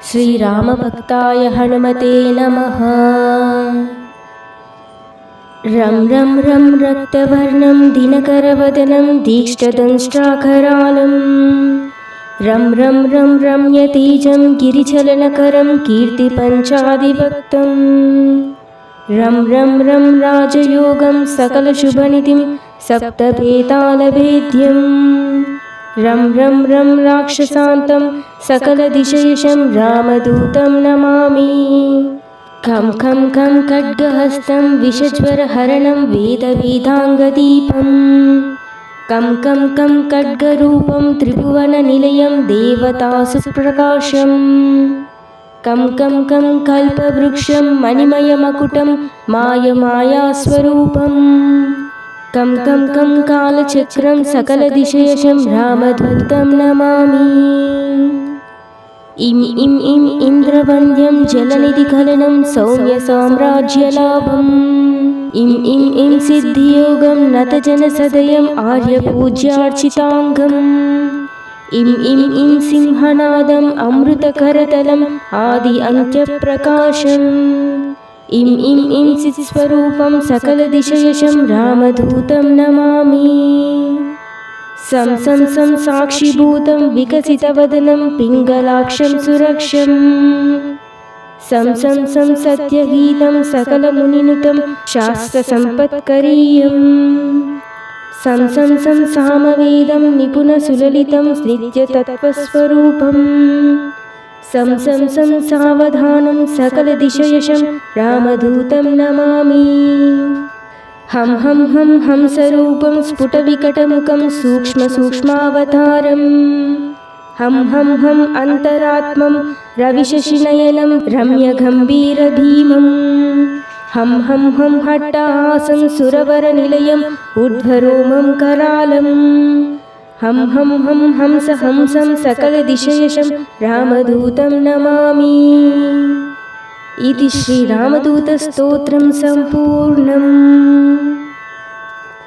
श्रीरामभक्ताय हनुमते नमः। रं रं रं रक्तवर्णं दिनकरवदनं दीक्षदंष्ट्राकरालं रं रं रं रम्यतेजं गिरिचलनकरं कीर्तिपञ्चादिभक्तं रं रं रं राजयोगं सकलशुभनिधिं सप्तभेतालभेद्यं रं रं रं राक्षसान्तं सकलदिशयशं रामदूतं नमामि। खं खं खं खड्गहस्तं विषज्वरहरणं वेदवेदाङ्गदीपं कं कं कं खड्गरूपं त्रिभुवननिलयं देवतासुप्रकाशं कं कं कं कल्पवृक्षं मणिमयमकुटं मायमायास्वरूपं कं कं कं कालचक्रं सकलदिशयशं रामदूतं नमामि। इं इं इं इन्द्रवन्द्यं जलनिधिकलनं सौम्यसाम्राज्यलाभम् इं इं इं सिद्धियोगं नतजनसदयम् आर्यपूज्यार्चिताङ्गम् इं इं इं सिंहनादम् अमृतकरतलम् आदि अन्त्यप्रकाशम् इं इं इं चित्स्वरूपं सकलदिशयशं रामदूतं नमामि। सं सं सं साक्षिभूतं विकसितवदनं पिङ्गलाक्षं सुरक्षं सं सं सं सत्यगीतं सकलमुनिनुतं शास्त्रसम्पत्करीयं सं सं सं सामवेदं निपुणसुललितं नित्यतत्त्वस्वरूपं सं सं सं सावधानं सकलदिशयशं रामदूतं नमामि। हं हं हं हंसरूपं स्फुटविकटमुखं सूक्ष्मसूक्ष्मावतारं हं हं हं अन्तरात्मं रविशशिनयनं रम्यगम्भीरभीमं हं हं हं हट्टहासं सुरवरनिलयम् ऊर्ध्वरोमं करालं हं हं हं हंसं सकलदिशयशं रामदूतं नमामि। इति श्रीरामदूतस्तोत्रं सम्पूर्णम्।